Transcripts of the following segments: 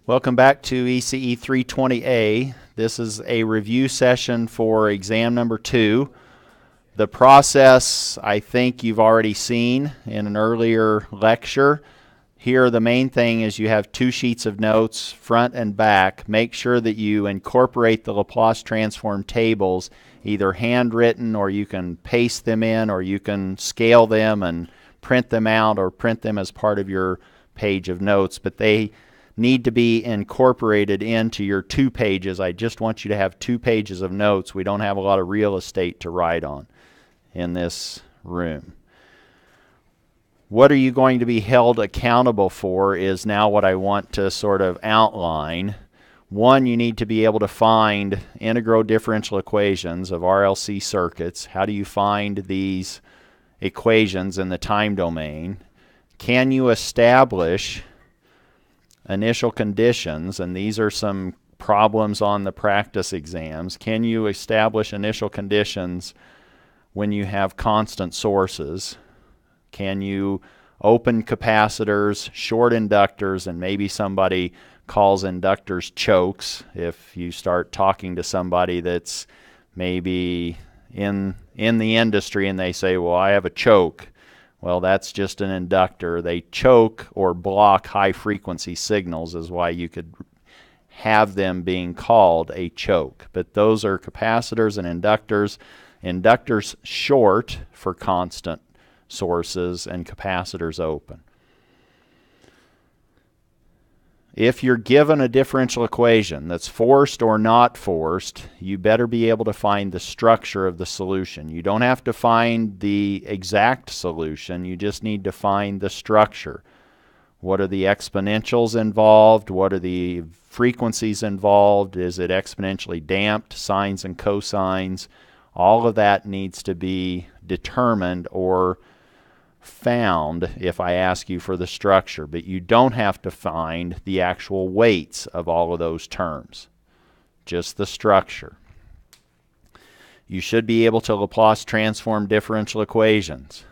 Welcome back to ECE 320A. This is a review session for exam number 2. The process I think you've already seen in an earlier lecture. Here the main thing is you have 2 sheets of notes, front and back. Make sure that you incorporate the Laplace transform tables, either handwritten or you can paste them in or you can scale them and print them out or print them as part of your page of notes, but they need to be incorporated into your 2 pages. I just want you to have 2 pages of notes. We don't have a lot of real estate to write on in this room. What are you going to be held accountable for is now what I want to sort of outline. One, you need to be able to find integral differential equations of RLC circuits. How do you find these equations in the time domain? Can you establish initial conditions? And these are some problems on the practice exams. Can you establish initial conditions when you have constant sources? Can you open capacitors, short inductors, and maybe somebody calls inductors chokes if you start talking to somebody that's maybe in the industry and they say, well, I have a choke. Well, that's just an inductor. They choke or block high frequency signals is why you could have them being called a choke. But those are capacitors and inductors. Inductors short for constant sources and capacitors open. If you're given a differential equation that's forced or not forced, you better be able to find the structure of the solution. You don't have to find the exact solution, you just need to find the structure. What are the exponentials involved? What are the frequencies involved? Is it exponentially damped? Sines and cosines? All of that needs to be determined or found if I ask you for the structure, but you don't have to find the actual weights of all of those terms, just the structure. You should be able to Laplace transform differential equations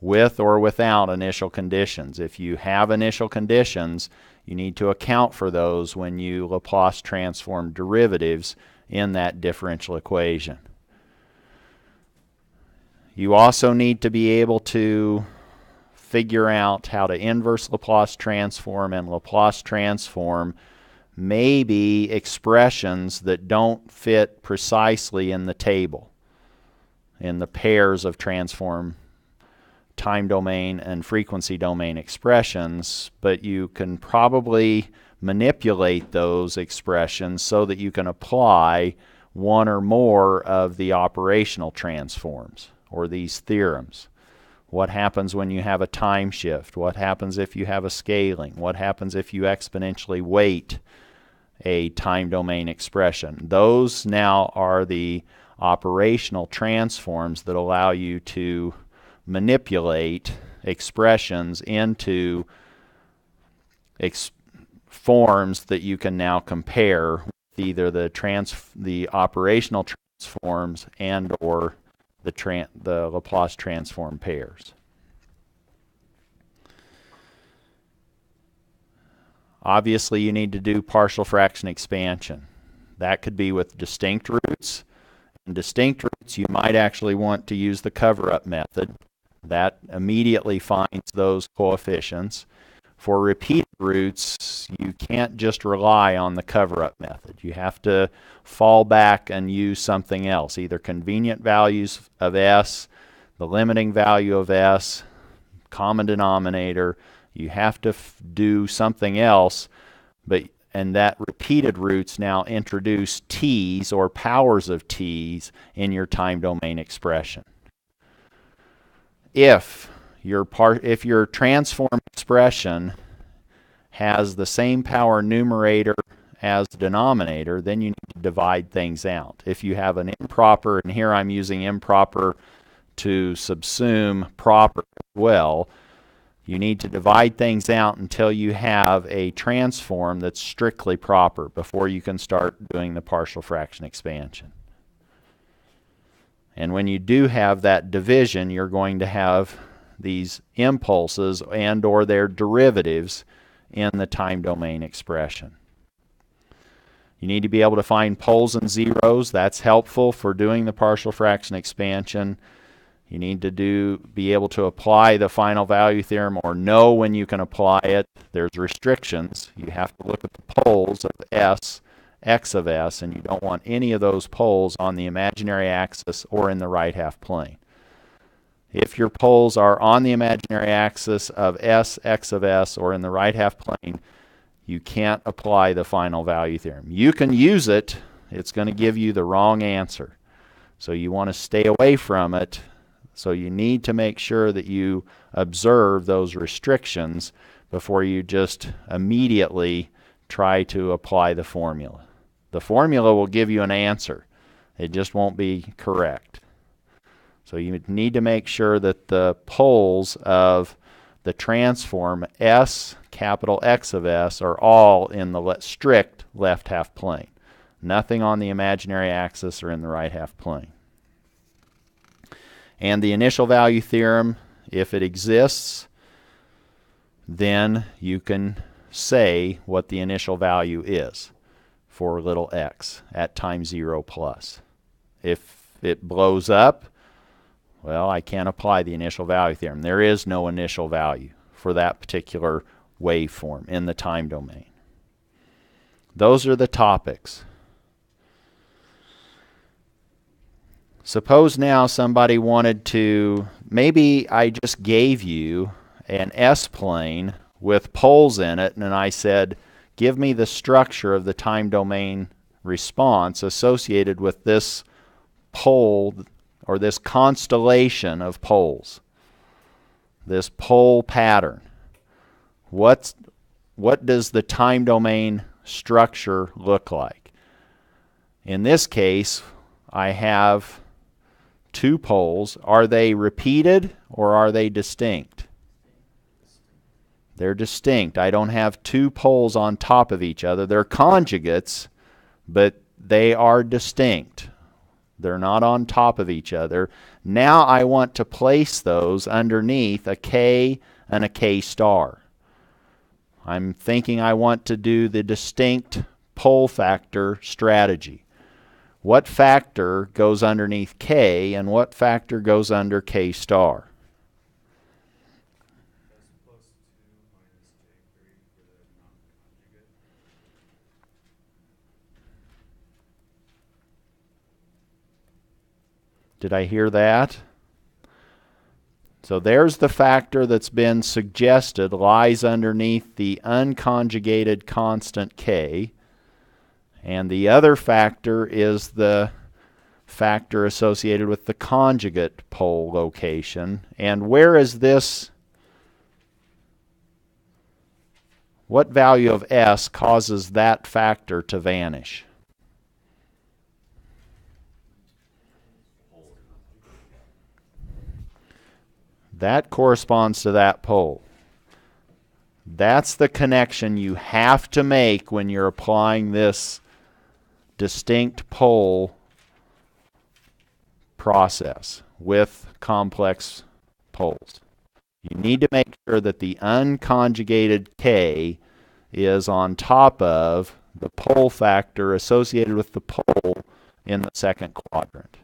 with or without initial conditions. If you have initial conditions, you need to account for those when you Laplace transform derivatives in that differential equation. You also need to be able to figure out how to inverse Laplace transform and Laplace transform maybe expressions that don't fit precisely in the table, in the pairs of transform time domain and frequency domain expressions, but you can probably manipulate those expressions so that you can apply one or more of the operational transforms or these theorems. What happens when you have a time shift? What happens if you have a scaling? What happens if you exponentially weight a time domain expression? Those now are the operational transforms that allow you to manipulate expressions into forms that you can now compare with either the operational transforms and or the Laplace transform pairs. Obviously, you need to do partial fraction expansion. That could be with distinct roots. In distinct roots, you might actually want to use the cover-up method. That immediately finds those coefficients. For repeated roots, you can't just rely on the cover-up method. You have to fall back and use something else, either convenient values of S, the limiting value of S, common denominator. You have to do something else, and that repeated roots now introduce t's or powers of t's in your time domain expression. If your transform expression has the same power numerator as the denominator, then you need to divide things out. If you have an improper, and here I'm using improper to subsume proper as well, you need to divide things out until you have a transform that's strictly proper before you can start doing the partial fraction expansion. And when you do have that division, you're going to have these impulses and or their derivatives in the time domain expression. You need to be able to find poles and zeros. That's helpful for doing the partial fraction expansion. You need to be able to apply the final value theorem or know when you can apply it. There's restrictions. You have to look at the poles of S, x of S, and you don't want any of those poles on the imaginary axis or in the right half plane. If your poles are on the imaginary axis of S, x of S, or in the right half plane, you can't apply the final value theorem. You can use it. It's going to give you the wrong answer. So you want to stay away from it. So you need to make sure that you observe those restrictions before you just immediately try to apply the formula. The formula will give you an answer. It just won't be correct. So you need to make sure that the poles of the transform S, capital X of S, are all in the strict left half plane. Nothing on the imaginary axis or in the right half plane. And the initial value theorem, if it exists, then you can say what the initial value is for little x at time 0 plus. If it blows up, well, I can't apply the initial value theorem. There is no initial value for that particular waveform in the time domain. Those are the topics. Suppose now somebody wanted to, maybe I just gave you an S-plane with poles in it, and I said, give me the structure of the time domain response associated with this pole or this constellation of poles, this pole pattern. What does the time domain structure look like? In this case, I have two poles. Are they repeated or are they distinct? They're distinct. I don't have two poles on top of each other. They're conjugates, but they are distinct. They're not on top of each other. Now I want to place those underneath a K and a K star. I'm thinking I want to do the distinct pole factor strategy. What factor goes underneath K and what factor goes under K star? Did I hear that? So there's the factor that's been suggested lies underneath the unconjugated constant K. And the other factor is the factor associated with the conjugate pole location. And where is this? What value of S causes that factor to vanish? That corresponds to that pole. That's the connection you have to make when you're applying this distinct pole process with complex poles. You need to make sure that the unconjugated K is on top of the pole factor associated with the pole in the second quadrant.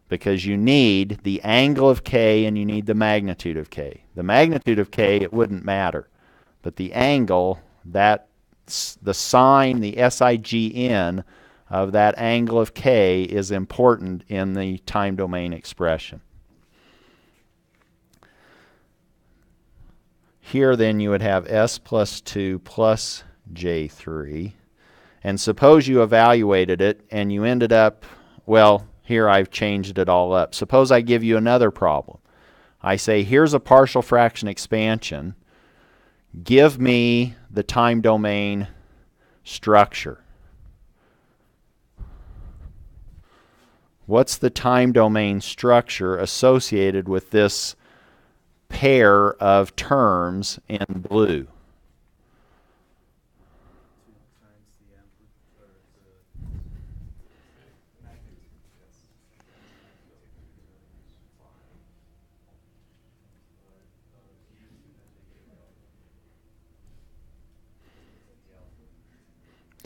Because you need the angle of K and you need the magnitude of K. The magnitude of K, it wouldn't matter. But the angle, the sign, the SIGN of that angle of K is important in the time domain expression. Here then you would have S plus 2 plus J3. And suppose you evaluated it and you ended up, well, here I've changed it all up. Suppose I give you another problem. I say, here's a partial fraction expansion. Give me the time domain structure. What's the time domain structure associated with this pair of terms in blue?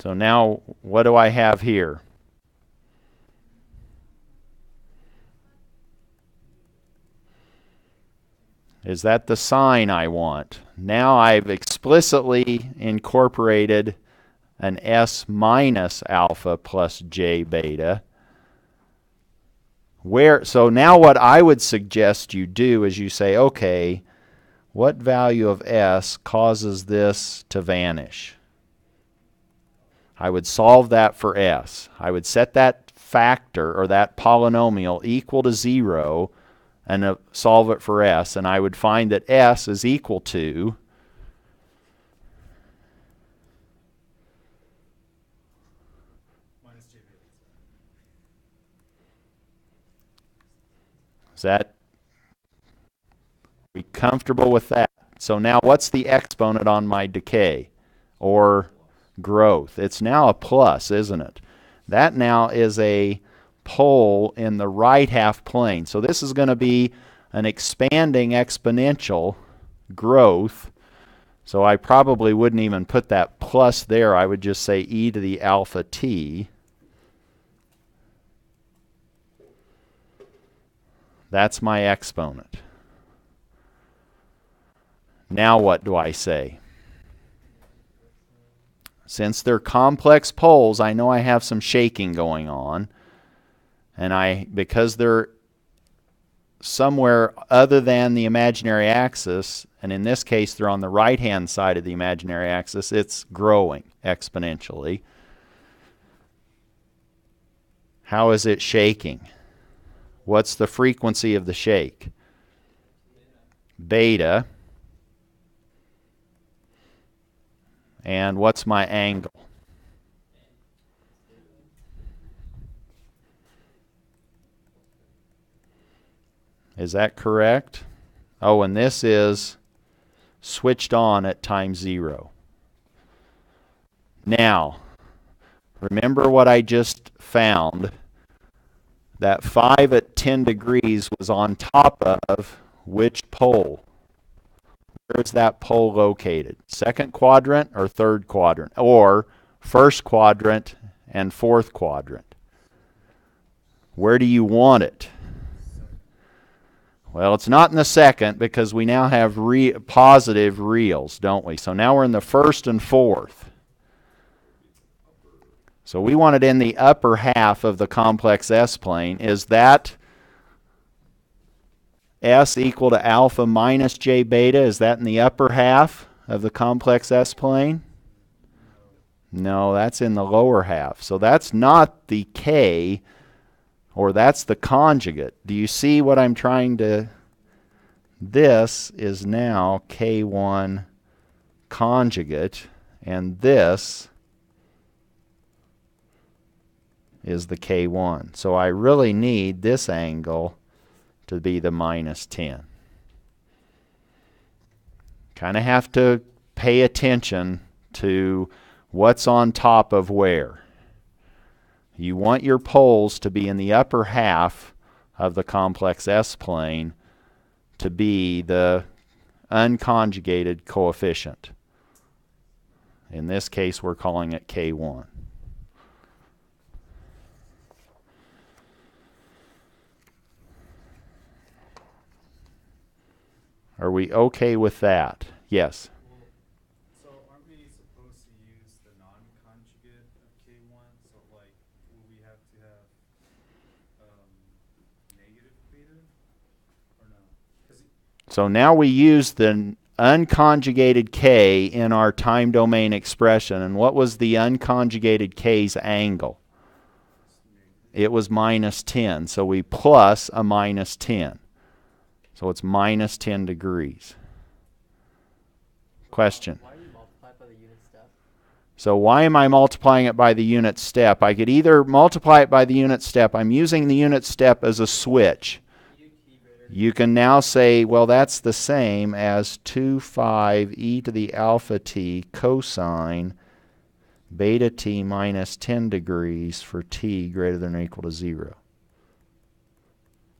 So now what do I have here? Is that the sign I want? Now I've explicitly incorporated an S minus alpha plus J beta. So now what I would suggest you do is you say, okay, what value of S causes this to vanish? I would solve that for S. I would set that factor or that polynomial equal to 0 and solve it for S. And I would find that S is equal to minus J beta. Is that, are we comfortable with that? So now what's the exponent on my decay or growth? It's now a plus, isn't it? That now is a pole in the right half plane. So this is going to be an expanding exponential growth. So I probably wouldn't even put that plus there. I would just say e to the alpha t. That's my exponent. Now what do I say? Since they're complex poles, I know I have some shaking going on. And because they're somewhere other than the imaginary axis, and in this case they're on the right-hand side of the imaginary axis, it's growing exponentially. How is it shaking? What's the frequency of the shake? Beta. And what's my angle? Is that correct? Oh, and this is switched on at time 0. Now, remember what I just found. That 5 at 10 degrees was on top of which pole? Where is that pole located? Second quadrant or third quadrant? Or first quadrant and fourth quadrant? Where do you want it? Well, it's not in the second because we now have positive reals, don't we? So now we're in the first and fourth. So we want it in the upper half of the complex S-plane. Is that S equal to alpha minus J beta? Is that in the upper half of the complex S-plane? No, that's in the lower half. So that's not the K, or that's the conjugate. Do you see what I'm trying to... This is now K1 conjugate, and this is the K1. So I really need this angle to be the minus 10. Kind of have to pay attention to what's on top of where. You want your poles to be in the upper half of the complex S-plane to be the unconjugated coefficient. In this case, we're calling it K1. Are we okay with that? Yes. So aren't we supposed to use the non-conjugate of K1? So like, will we have to have negative beta? Or no? So now we use the unconjugated K in our time domain expression. And what was the unconjugated K's angle? It was minus 10. So we plus a minus 10. So it's minus 10 degrees. Question. Why do you multiply by the unit step? So why am I multiplying it by the unit step? I could either multiply it by the unit step. I'm using the unit step as a switch. You can now say, well, that's the same as 2 5 e to the alpha t cosine beta t minus 10 degrees for t greater than or equal to 0.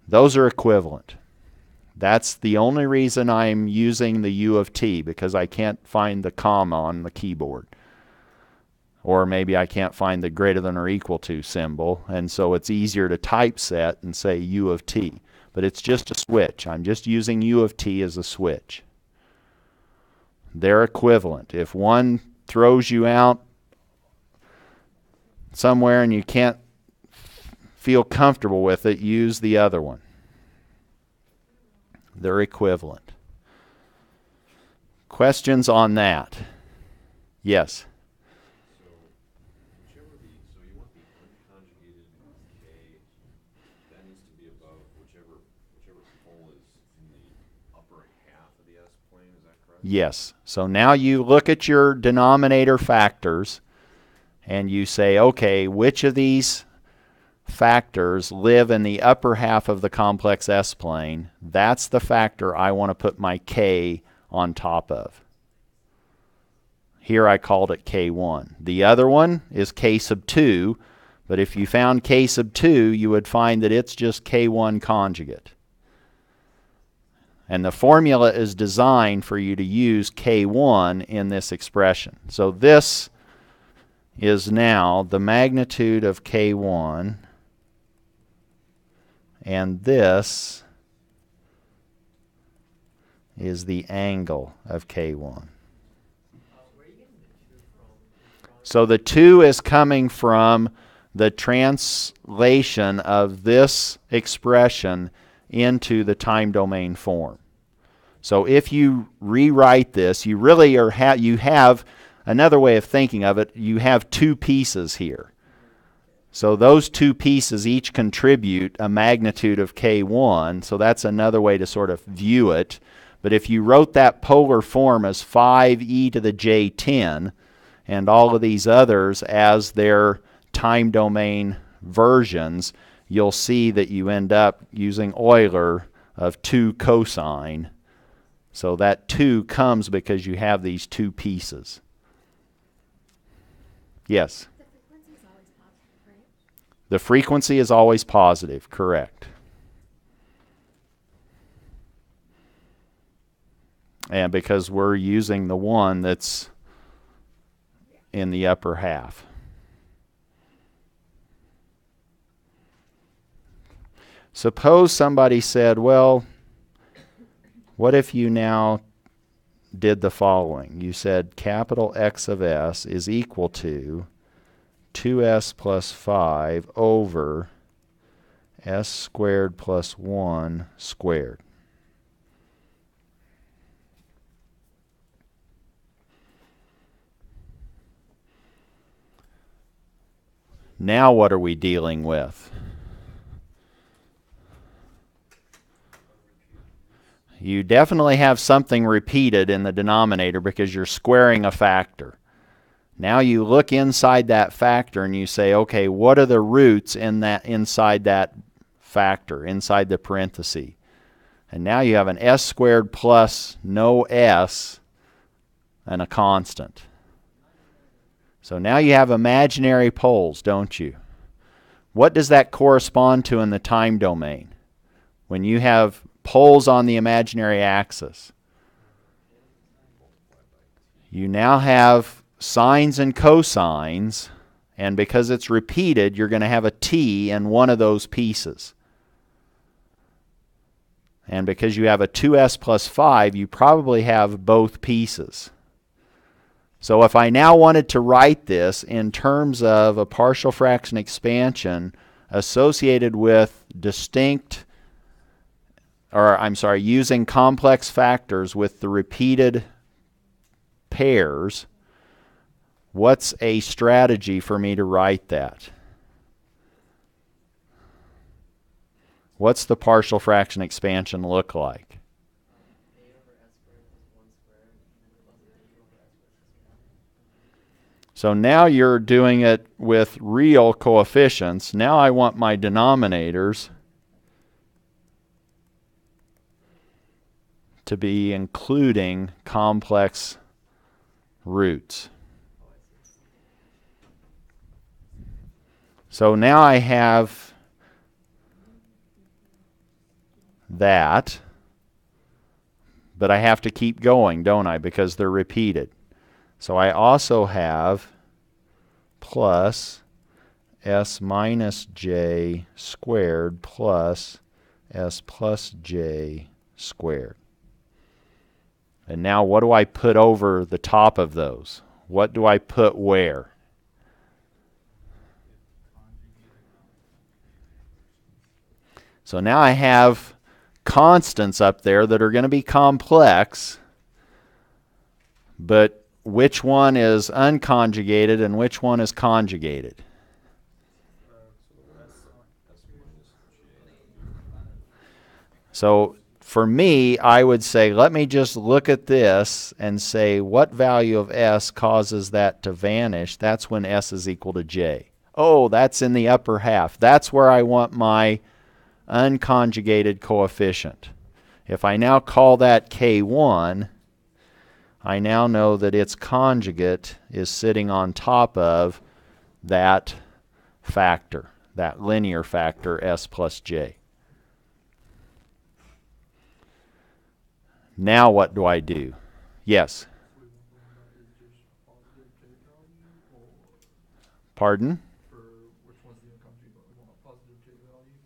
Those are equivalent. That's the only reason I'm using the u of t, because I can't find the comma on the keyboard. Or maybe I can't find the greater than or equal to symbol, and so it's easier to typeset and say U of t. But it's just a switch. I'm just using U of t as a switch. They're equivalent. If one throws you out somewhere and you can't feel comfortable with it, use the other one. They're equivalent. Questions on that? Yes? So you want the unconjugated K, that needs to be above whichever pole is in the upper half of the S-plane, is that correct? Yes. So now you look at your denominator factors and you say, okay, which of these factors live in the upper half of the complex S-plane? That's the factor I want to put my K on top of. Here I called it K1. The other one is K sub 2, but if you found K sub 2, you would find that it's just K1 conjugate. And the formula is designed for you to use K1 in this expression. So this is now the magnitude of K1, and this is the angle of K1. So the 2 is coming from the translation of this expression into the time domain form. So if you rewrite this, you really you have another way of thinking of it. You have two pieces here. So those two pieces each contribute a magnitude of K1. So that's another way to sort of view it. But if you wrote that polar form as 5e to the j10 and all of these others as their time domain versions, you'll see that you end up using Euler of 2 cosine. So that 2 comes because you have these two pieces. Yes? The frequency is always positive, correct. And because we're using the one that's in the upper half. Suppose somebody said, well, what if you now did the following? You said capital X of S is equal to 2s plus 5 over s squared plus 1 squared. Now what are we dealing with? You definitely have something repeated in the denominator because you're squaring a factor. Now you look inside that factor and you say, okay, what are the roots in that inside that factor, inside the parenthesis? And now you have an s squared plus no s and a constant. So now you have imaginary poles, don't you? What does that correspond to in the time domain? When you have poles on the imaginary axis, you now have sines and cosines, and because it's repeated, you're going to have a t in one of those pieces. And because you have a 2s plus 5, you probably have both pieces. So if I now wanted to write this in terms of a partial fraction expansion associated with using complex factors with the repeated pairs, what's a strategy for me to write that? What's the partial fraction expansion look like? So now you're doing it with real coefficients. Now I want my denominators to be including complex roots. So now I have that, but I have to keep going, don't I? Because they're repeated. So I also have plus S minus J squared plus S plus J squared. And now what do I put over the top of those? What do I put where? So now I have constants up there that are going to be complex, but which one is unconjugated and which one is conjugated? So for me, I would say, let me just look at this and say what value of S causes that to vanish. That's when S is equal to J. Oh, that's in the upper half. That's where I want my unconjugated coefficient. If I now call that K1, I now know that its conjugate is sitting on top of that factor, that linear factor S plus J. Now what do I do? Yes? Pardon?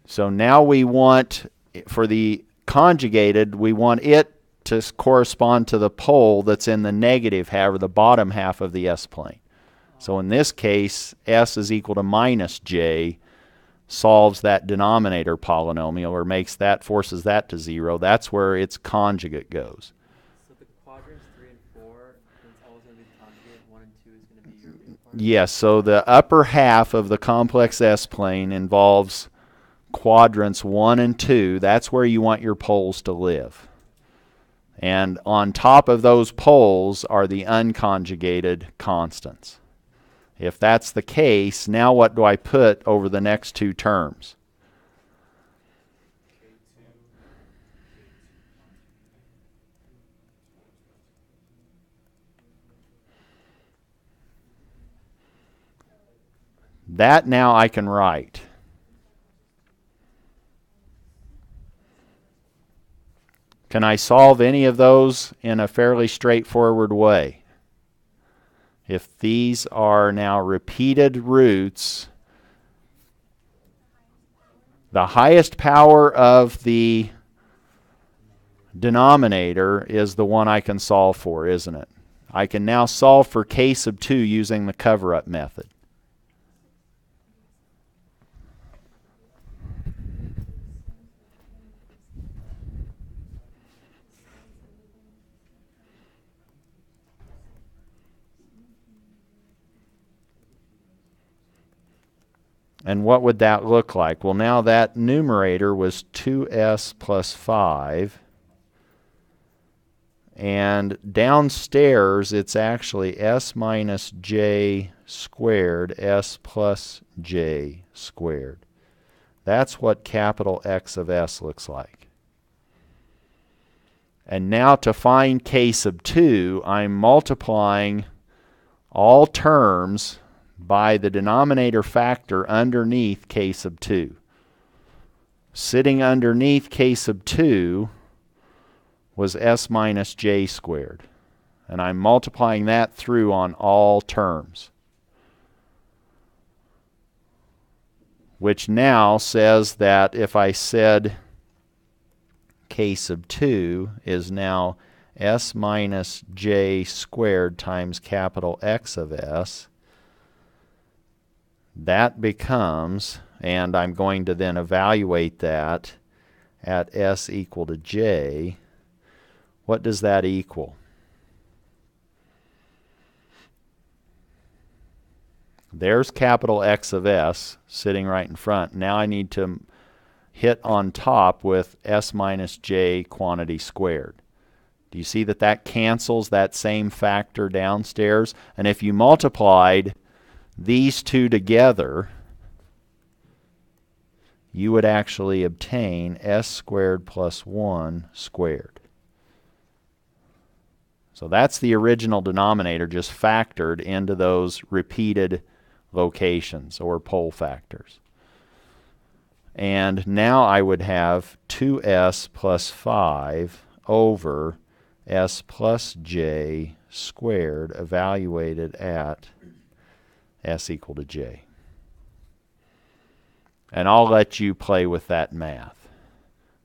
So now we want, for the conjugated, we want it to correspond to the pole that's in the negative half, or the bottom half of the S-plane. So in this case, S is equal to minus J solves that denominator polynomial, or forces that to 0. That's where its conjugate goes. So the quadrants 3 and 4, it's always going to be the conjugate. 1 and 2 is going to be your main part. Yes, so the upper half of the complex S-plane involves quadrants 1 and 2. That's where you want your poles to live. And on top of those poles are the unconjugated constants. If that's the case, now what do I put over the next two terms? That now I can write. Can I solve any of those in a fairly straightforward way? If these are now repeated roots, the highest power of the denominator is the one I can solve for, isn't it? I can now solve for k sub 2 using the cover-up method. And what would that look like? Well, now that numerator was 2s plus 5. And downstairs, it's actually s minus j squared, s plus j squared. That's what capital X of s looks like. And now to find k sub 2, I'm multiplying all terms by the denominator factor underneath k sub 2. Sitting underneath k sub 2 was s minus j squared. And I'm multiplying that through on all terms. Which now says that if I said k sub 2 is now s minus j squared times capital X of s, that becomes, and I'm going to then evaluate that at s equal to j. What does that equal? There's capital X of s sitting right in front. Now I need to hit on top with s minus j quantity squared. Do you see that that cancels that same factor downstairs? And if you multiplied these two together, you would actually obtain s squared plus 1 squared. So that's the original denominator just factored into those repeated locations or pole factors. And now I would have 2s plus 5 over s plus j squared evaluated at S equal to J. And I'll let you play with that math.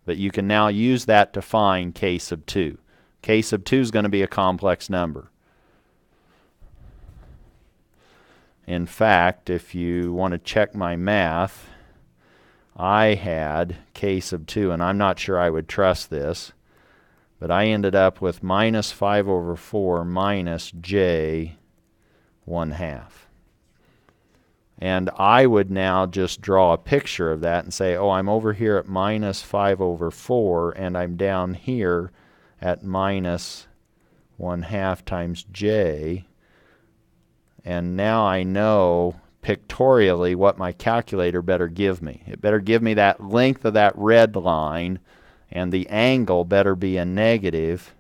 But you can now use that to find K sub 2. K sub 2 is going to be a complex number. In fact, if you want to check my math, I had K sub 2, and I'm not sure I would trust this, but I ended up with minus 5 over 4 minus J 1/2. And I would now just draw a picture of that and say, oh, I'm over here at minus 5 over 4, and I'm down here at minus 1/2 times J. And now I know pictorially what my calculator better give me. It better give me that length of that red line, and the angle better be a negative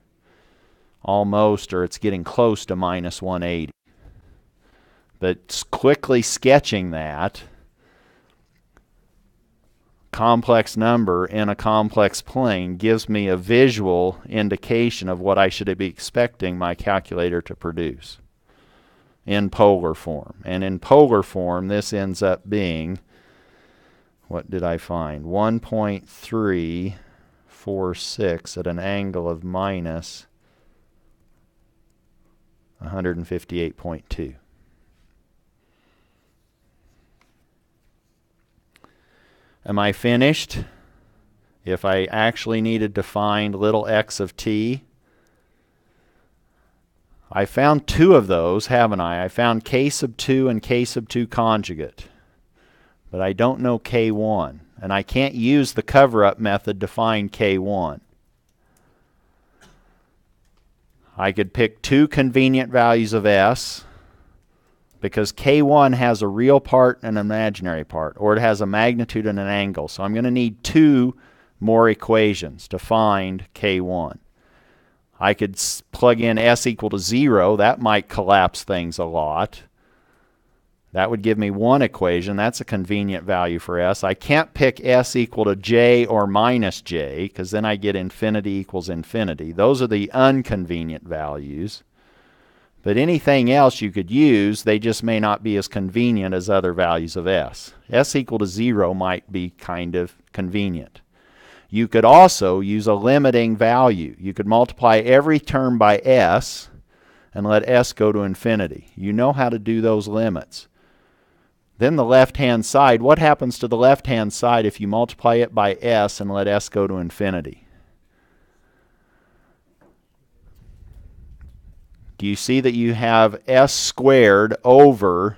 almost, or it's getting close to minus 180. But quickly sketching that complex number in a complex plane gives me a visual indication of what I should be expecting my calculator to produce in polar form. And in polar form, this ends up being, what did I find? 1.346 at an angle of minus 158.2. Am I finished? If I actually needed to find little x of t, I found two of those, haven't I? I found K sub 2 and K sub 2 conjugate. But I don't know K1. And I can't use the cover-up method to find K1. I could pick two convenient values of S, because K1 has a real part and an imaginary part, or it has a magnitude and an angle. So I'm going to need two more equations to find K1. I could plug in S equal to 0. That might collapse things a lot. That would give me one equation. That's a convenient value for S. I can't pick S equal to J or minus J, because then I get infinity equals infinity. Those are the inconvenient values. But anything else you could use, they just may not be as convenient as other values of S. S equal to 0 might be kind of convenient. You could also use a limiting value. You could multiply every term by S and let S go to infinity. You know how to do those limits. Then the left-hand side, what happens to the left-hand side if you multiply it by S and let S go to infinity? Do you see that you have S squared over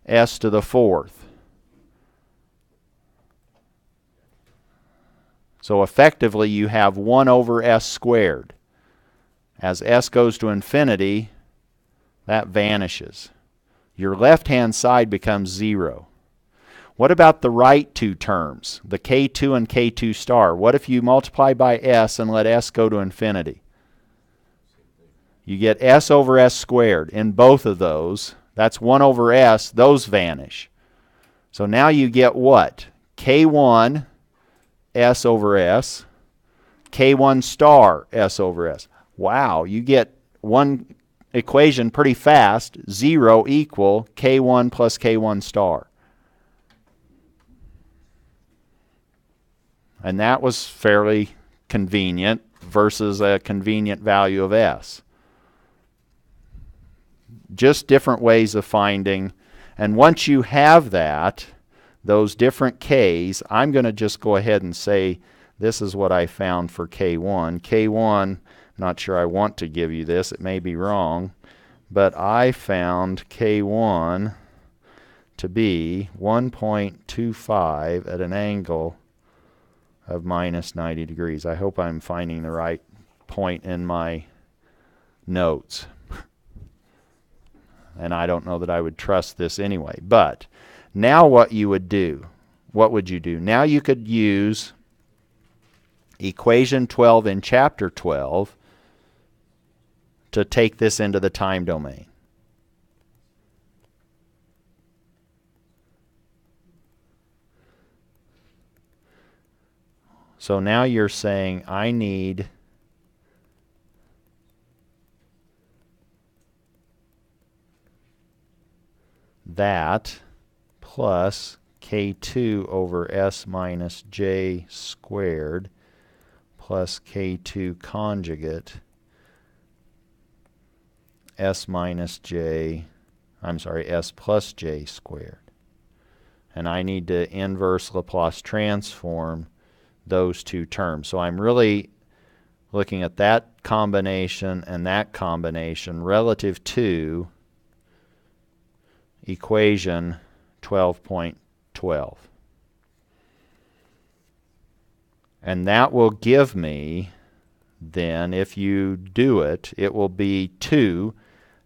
S to the 4th? So effectively you have 1 over S squared. As S goes to infinity, that vanishes. Your left-hand side becomes 0. What about the right two terms, the K2 and K2 star? What if you multiply by S and let S go to infinity? You get S over S squared. In both of those, that's 1 over S. Those vanish. So now you get what? K1 S over S, K1 star S over S. Wow, you get one equation pretty fast. 0 equal K1 plus K1 star. And that was fairly convenient versus a convenient value of S. Just different ways of finding. And once you have that, those different K's, I'm going to just go ahead and say this is what I found for K1. K1, not sure I want to give you this. It may be wrong. But I found K1 to be 1.25 at an angle of minus 90 degrees. I hope I'm finding the right point in my notes. And I don't know that I would trust this anyway. But now what you would do, what would you do? Now you could use equation 12 in chapter 12 to take this into the time domain. So now you're saying I need that plus K2 over S minus J squared plus K2 conjugate S minus J, S plus J squared. And I need to inverse Laplace transform those two terms. So I'm really looking at that combination and that combination relative to equation 12.12. And that will give me, then, if you do it, it will be 2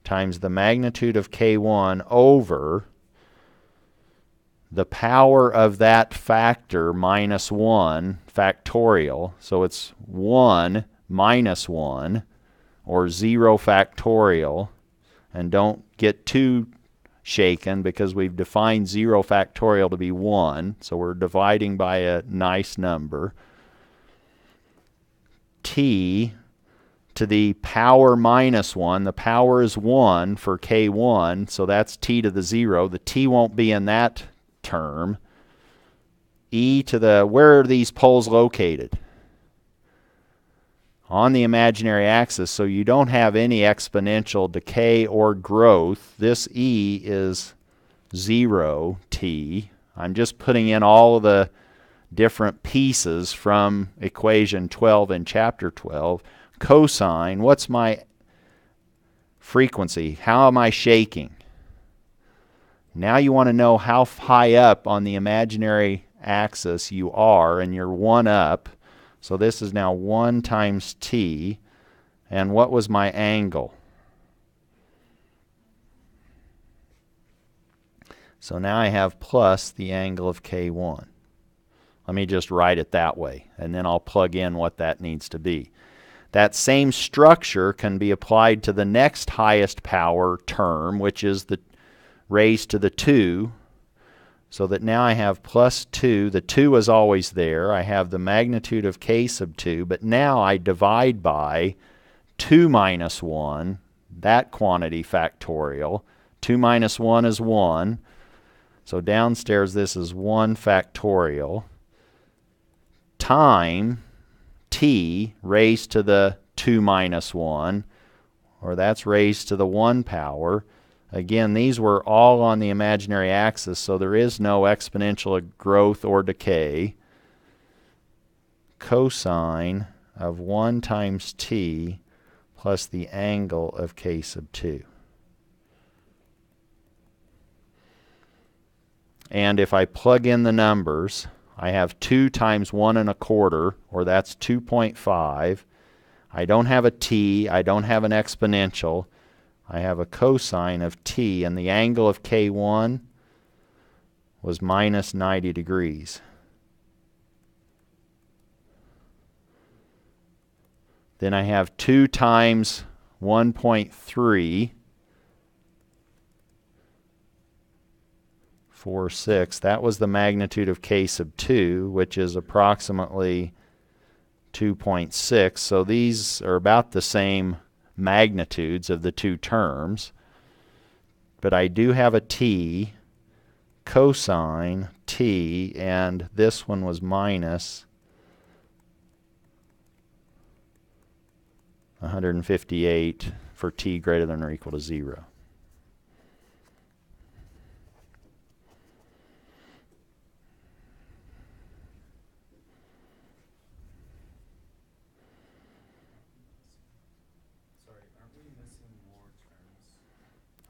times the magnitude of K1 over the power of that factor minus 1 factorial. So it's 1 minus 1, or 0 factorial. And don't get too shaken because we've defined 0 factorial to be 1. So we're dividing by a nice number. T to the power minus 1. The power is 1 for K1, so that's t to the 0. The t won't be in that term. E to the, where are these poles located? On the imaginary axis, so you don't have any exponential decay or growth. This E is 0t. I'm just putting in all of the different pieces from equation 12 in chapter 12. Cosine, what's my frequency? How am I shaking? Now you want to know how high up on the imaginary axis you are, and you're 1 up. So this is now 1 times t. And what was my angle? So now I have plus the angle of K1. Let me just write it that way, and then I'll plug in what that needs to be. That same structure can be applied to the next highest power term, which is the raised to the 2, so that now I have plus 2. The 2 is always there. I have the magnitude of K sub 2, but now I divide by 2 minus 1, that quantity factorial. 2 minus 1 is 1. So downstairs this is 1 factorial time t raised to the 2 minus 1, or that's raised to the 1 power. Again, these were all on the imaginary axis, so there is no exponential growth or decay. Cosine of 1 times t plus the angle of K sub 2. And if I plug in the numbers, I have 2 times 1 1/4, or that's 2.5. I don't have a t, I don't have an exponential. I have a cosine of t, and the angle of K1 was minus 90 degrees. Then I have 2 times 1.3, 46. That was the magnitude of K sub 2, which is approximately 2.6. So these are about the same magnitudes of the two terms. But I do have a t, cosine t, and this one was minus 158 for t greater than or equal to 0.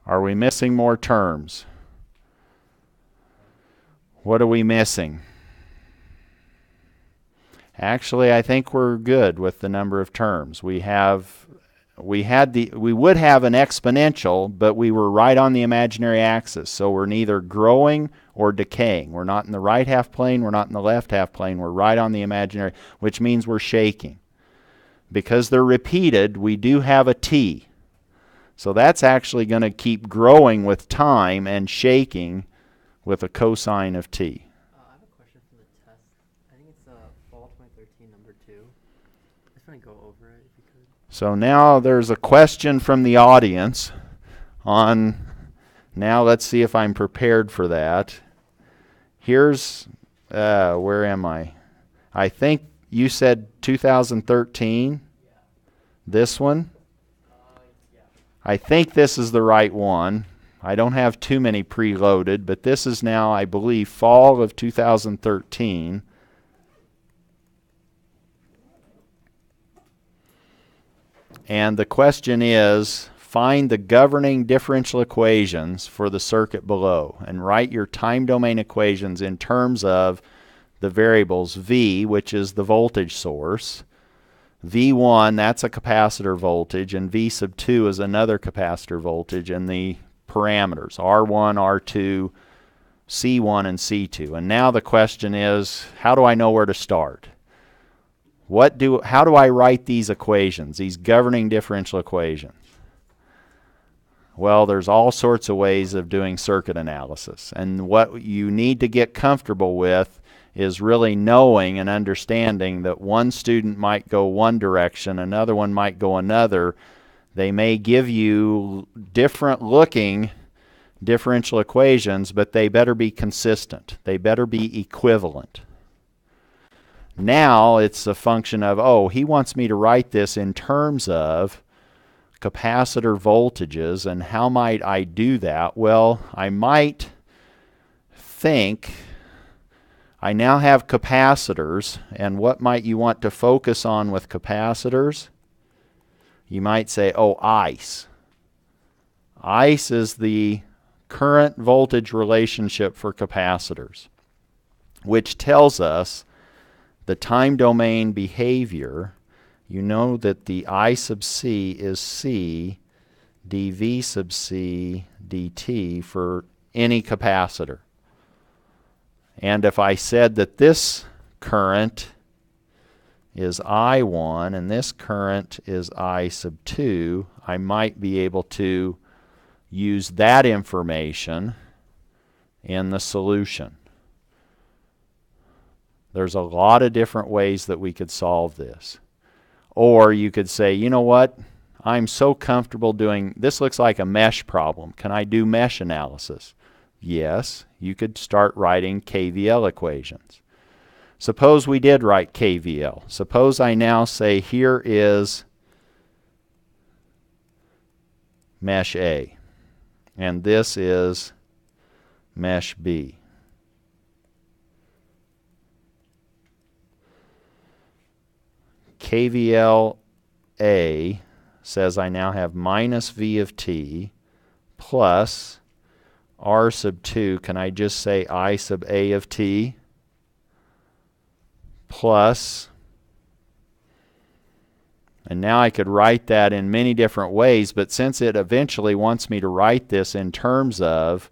Are we missing more terms? What are we missing? Actually, I think we're good with the number of terms. We would have an exponential, but we were right on the imaginary axis. So we're neither growing or decaying. We're not in the right half plane, we're not in the left half plane, we're right on the imaginary, which means we're shaking. Because they're repeated, we do have a t. So that's actually going to keep growing with time and shaking with a cosine of t. I have a question for the test. I think it's fall 2013 number 2. I just want to go over it if you could. So now there's a question from the audience on Now let's see if I'm prepared for that. Here's, where am I? I think you said 2013. This one? I think this is the right one. I don't have too many preloaded, but this is now, I believe, fall of 2013. And the question is, find the governing differential equations for the circuit below and write your time domain equations in terms of the variables V, which is the voltage source, V1, that's a capacitor voltage, and V sub 2 is another capacitor voltage, and the parameters, R1, R2, C1, and C2. And now the question is, how do I know where to start? How do I write these equations, these governing differential equations? Well, there's all sorts of ways of doing circuit analysis. And what you need to get comfortable with is really knowing and understanding that one student might go one direction, another one might go another. They may give you different looking differential equations, but they better be consistent. They better be equivalent. Now it's a function of, oh, he wants me to write this in terms of capacitor voltages, and how might I do that? Well, I might think I now have capacitors, and what might you want to focus on with capacitors? You might say, oh, ICE. ICE is the current voltage relationship for capacitors, which tells us the time domain behavior. You know that the I sub C is C dV sub C dt for any capacitor. And if I said that this current is I1 and this current is I sub 2, I might be able to use that information in the solution. There's a lot of different ways that we could solve this. Or you could say, you know what, I'm so comfortable doing, this looks like a mesh problem. Can I do mesh analysis? Yes, you could start writing KVL equations. Suppose we did write KVL. Suppose I now say here is mesh A, and this is mesh B. KVL A says I now have minus V of t plus R sub 2, can I just say I sub A of t plus, and now I could write that in many different ways, but since it eventually wants me to write this in terms of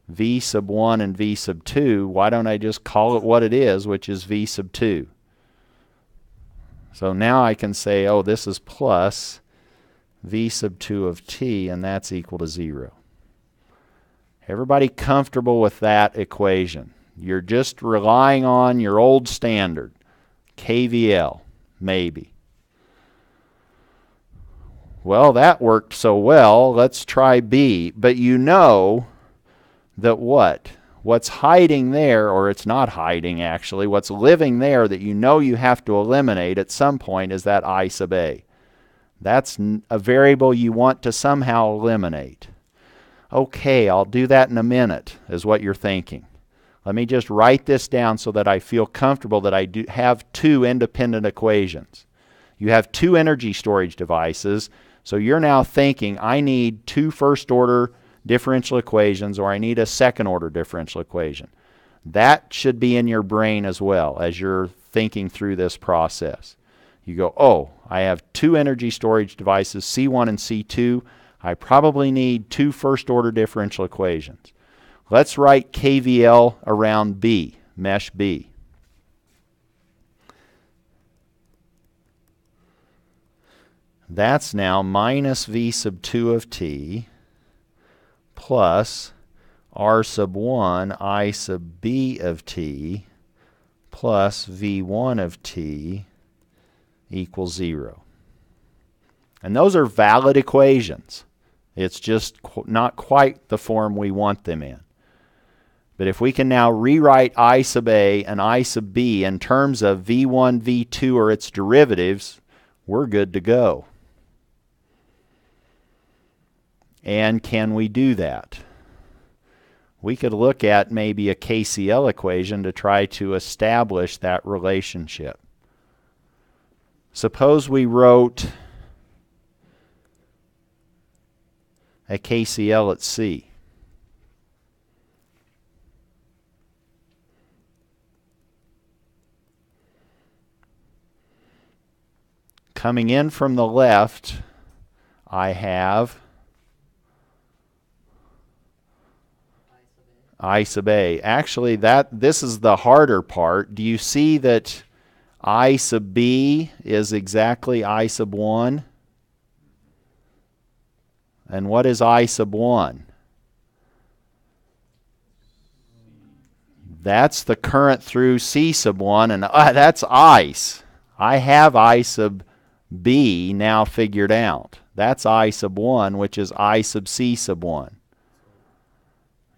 V sub 1 and V sub 2, why don't I just call it what it is, which is V sub 2? So now I can say, oh, this is plus V sub 2 of t, and that's equal to 0. Everybody comfortable with that equation? You're just relying on your old standard, KVL, maybe. Well, that worked so well. Let's try B. But you know that what? What's hiding there, or it's not hiding actually, what's living there that you know you have to eliminate at some point is that I sub A. That's a variable you want to somehow eliminate. Okay, I'll do that in a minute, is what you're thinking. Let me just write this down so that I feel comfortable that I do have two independent equations. You have two energy storage devices, so you're now thinking I need two first-order differential equations, or I need a second-order differential equation. That should be in your brain as well as you're thinking through this process. You go, oh, I have two energy storage devices, C1 and C2. I probably need two first-order differential equations. Let's write KVL around B, mesh B. That's now minus V sub 2 of t plus R sub 1 I sub B of t plus V1 of t equals 0. And those are valid equations. It's just not quite the form we want them in. But if we can now rewrite I sub A and I sub B in terms of V1, V2, or its derivatives, we're good to go. And can we do that? We could look at maybe a KCL equation to try to establish that relationship. Suppose we wrote a KCL at C. Coming in from the left, I have I sub A. Actually, this is the harder part. Do you see that I sub B is exactly I sub 1? And what is I sub 1? That's the current through C sub 1, and that's ICE. I have I sub B now figured out. That's I sub 1, which is I sub C sub 1.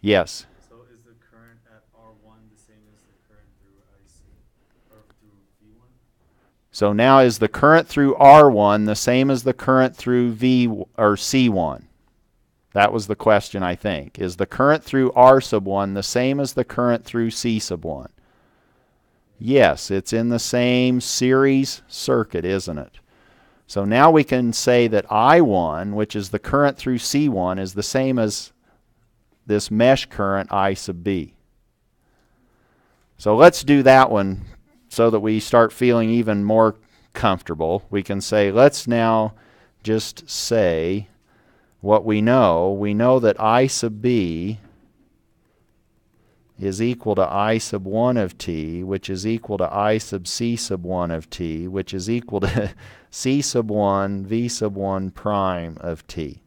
Yes? So is the current at R1 the same as the current through IC, or through V1? So now is the current through R1 the same as the current through V or C1? That was the question, I think. Is the current through R sub 1 the same as the current through C sub 1? Yes, it's in the same series circuit, isn't it? So now we can say that I1, which is the current through C1, is the same as this mesh current I sub B. So let's do that one so that we start feeling even more comfortable. We can say, let's now just say what we know. We know that I sub B is equal to I sub 1 of t, which is equal to I sub C sub 1 of t, which is equal to C sub 1 V sub 1 prime of t.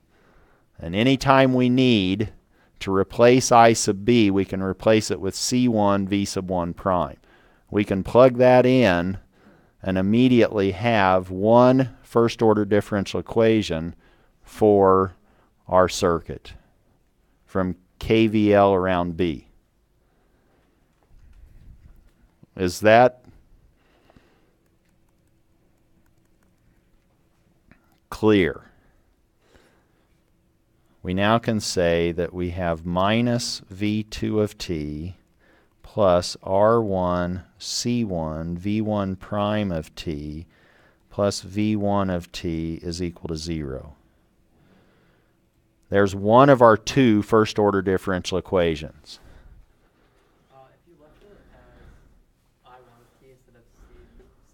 And anytime we need to replace I sub B, we can replace it with C1 V sub 1 prime. We can plug that in and immediately have one first-order differential equation for our circuit from KVL around B. Is that clear? We now can say that we have minus V2 of t plus R1 C1 V1 prime of t plus V1 of t is equal to 0. There's one of our two first-order differential equations. If you left it as I1 of t instead of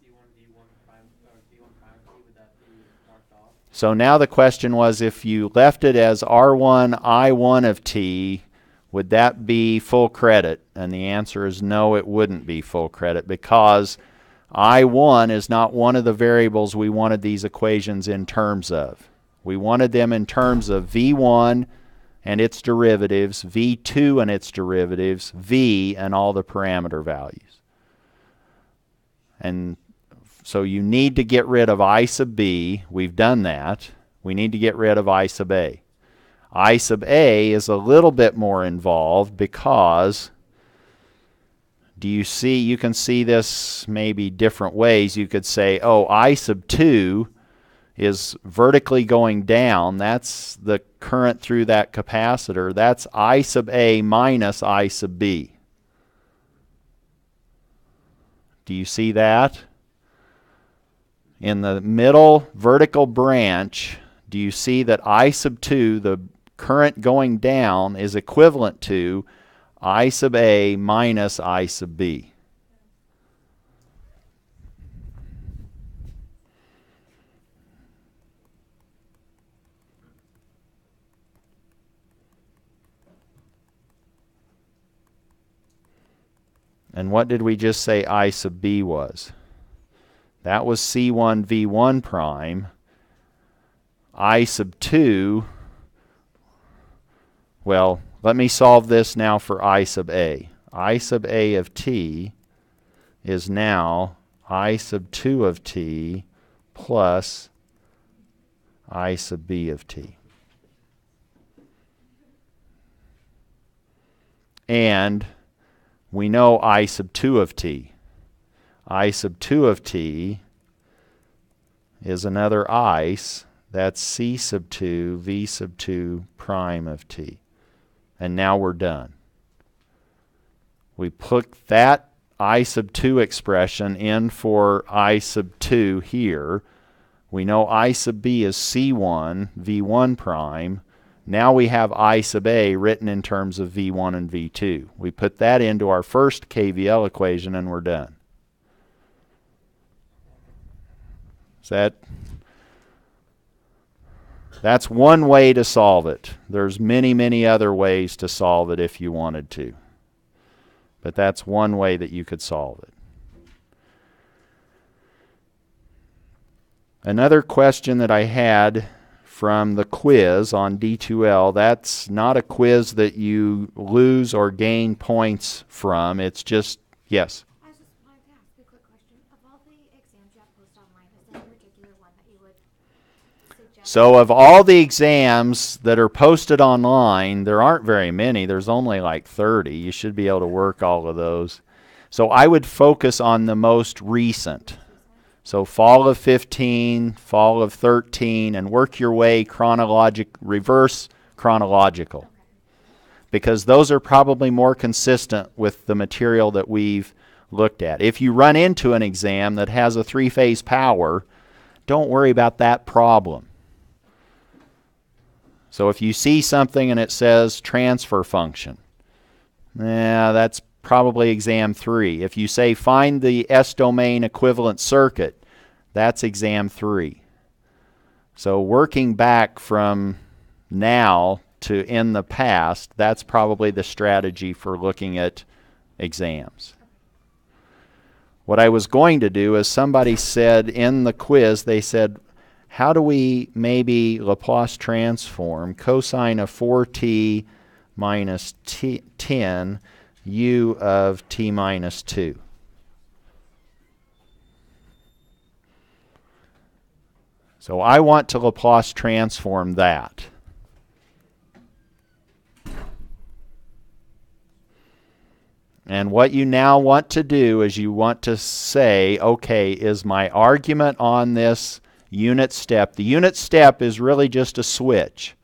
C1 V1 prime or V1 prime t, would that be marked off? So now the question was, if you left it as R1 I1 of t, would that be full credit? And the answer is no, it wouldn't be full credit, because I1 is not one of the variables we wanted these equations in terms of. We wanted them in terms of V1 and its derivatives, V2 and its derivatives, V and all the parameter values. And so you need to get rid of I sub B. We've done that. We need to get rid of I sub A. I sub A is a little bit more involved because, do you see, you can see this maybe different ways. You could say, oh, I sub 2 is vertically going down. That's the current through that capacitor. That's I sub A minus I sub B. Do you see that? In the middle vertical branch, do you see that I sub 2, the current going down, is equivalent to I sub A minus I sub B? And what did we just say I sub B was? That was C1 V1 prime. I sub 2, well, let me solve this now for I sub A. I sub A of t is now I sub 2 of t plus I sub B of t. and we know I sub 2 of t. I sub 2 of t is another ice. That's c sub 2 v sub 2 prime of t. And now we're done. We put that I sub 2 expression in for I sub 2 here. We know I sub b is c1 v1 prime. Now we have I sub a written in terms of v1 and v2. We put that into our first KVL equation and we're done. That's one way to solve it. There's many, many other ways to solve it if you wanted to. But that's one way that you could solve it. Another question that I had from the quiz on D2L, that's not a quiz that you lose or gain points from. It's just, yes? I just wanted to ask a quick question. Of all the exams you have posted online, is there any particular one that you would suggest? So of all the exams that are posted online, there aren't very many. There's only like 30. You should be able to work all of those. So I would focus on the most recent. So fall of 15, fall of 13, and work your way reverse chronological. Because those are probably more consistent with the material that we've looked at. If you run into an exam that has a three-phase power, don't worry about that problem. So if you see something and it says transfer function, that's probably exam 3. If you say find the S-domain equivalent circuit, that's exam 3. So working back from now to in the past, that's probably the strategy for looking at exams. What I was going to do is somebody said in the quiz, they said, how do we maybe Laplace transform cosine of 4t minus 10 u of t minus 2? So I want to Laplace transform that. And what you now want to do is you want to say, okay, is my argument on this unit step? The unit step is really just a switch.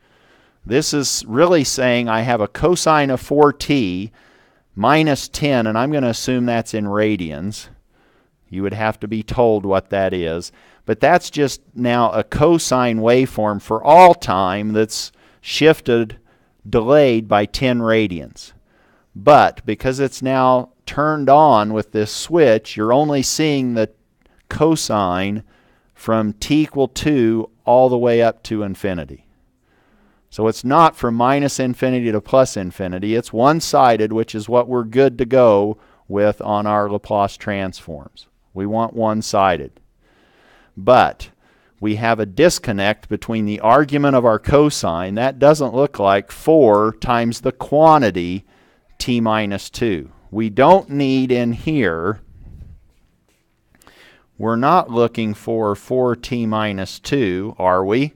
This is really saying I have a cosine of 4t minus 10, and I'm going to assume that's in radians. You would have to be told what that is. But that's just now a cosine waveform for all time that's shifted, delayed by 10 radians. But because it's now turned on with this switch, you're only seeing the cosine from t equal 2 all the way up to infinity. So it's not from minus infinity to plus infinity. It's one-sided, which is what we're good to go with on our Laplace transforms. We want one-sided. But we have a disconnect between the argument of our cosine. That doesn't look like 4 times the quantity t minus 2. We don't need in here, we're not looking for 4t minus 2, are we?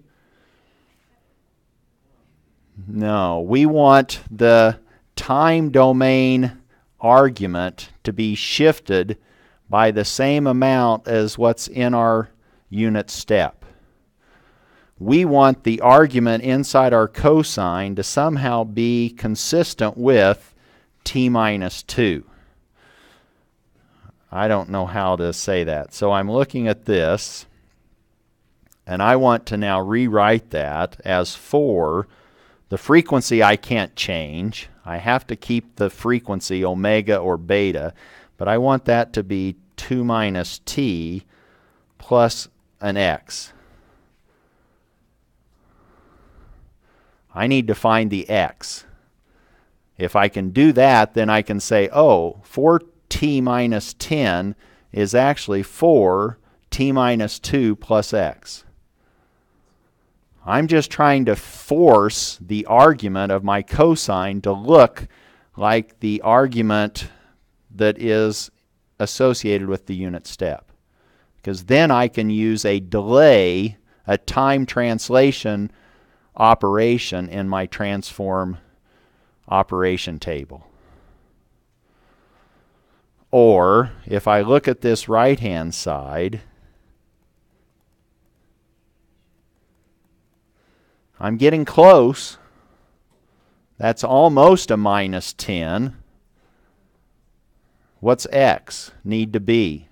No, we want the time domain argument to be shifted by the same amount as what's in our unit step. We want the argument inside our cosine to somehow be consistent with t minus 2. I don't know how to say that. So I'm looking at this, and I want to now rewrite that as 4. The frequency I can't change. I have to keep the frequency omega or beta, but I want that to be 2 minus t plus an x. I need to find the x. If I can do that, then I can say, oh, 4t minus 10 is actually 4t minus 2 plus x. I'm just trying to force the argument of my cosine to look like the argument that is associated with the unit step. Because then I can use a delay, a time translation operation in my transform operation table. Or if I look at this right-hand side, I'm getting close. That's almost a minus 10. What's x need to be?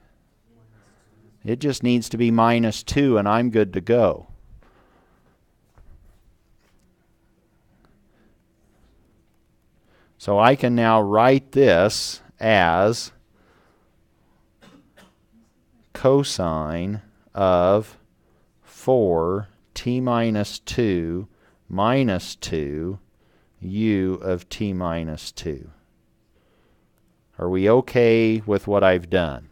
It just needs to be minus 2, and I'm good to go. So I can now write this as cosine of 4t minus 2 minus 2 u of t minus 2. Are we okay with what I've done?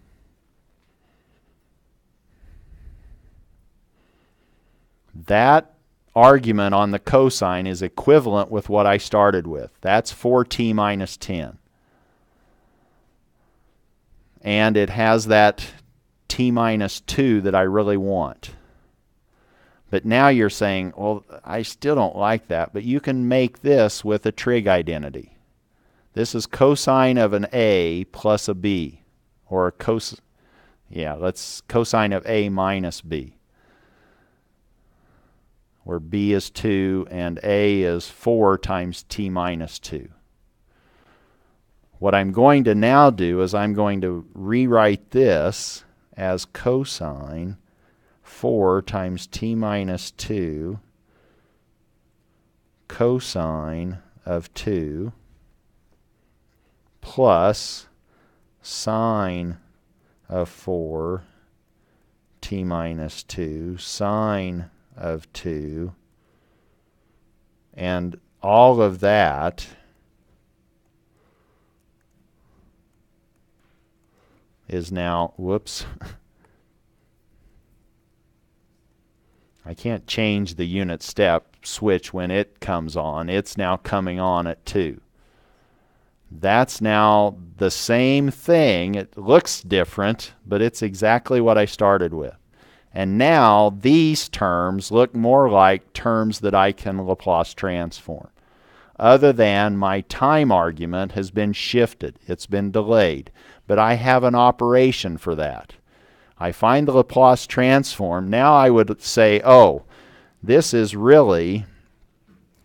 That argument on the cosine is equivalent with what I started with. That's 4t minus 10. And it has that t minus 2 that I really want. But now you're saying, well, I still don't like that. But you can make this with a trig identity. This is cosine of an a plus a b. Or a cosine of a minus b. Where b is 2 and a is 4 times t minus 2. What I'm going to now do is I'm going to rewrite this as cosine 4 times t minus 2 cosine of 2 plus sine of 4 t minus 2 sine of 2, and all of that is now, whoops, I can't change the unit step switch when it comes on. It's now coming on at 2. That's now the same thing. It looks different, but it's exactly what I started with. And now these terms look more like terms that I can Laplace transform. Other than my time argument has been shifted. It's been delayed. But I have an operation for that. I find the Laplace transform. Now I would say, oh, this is really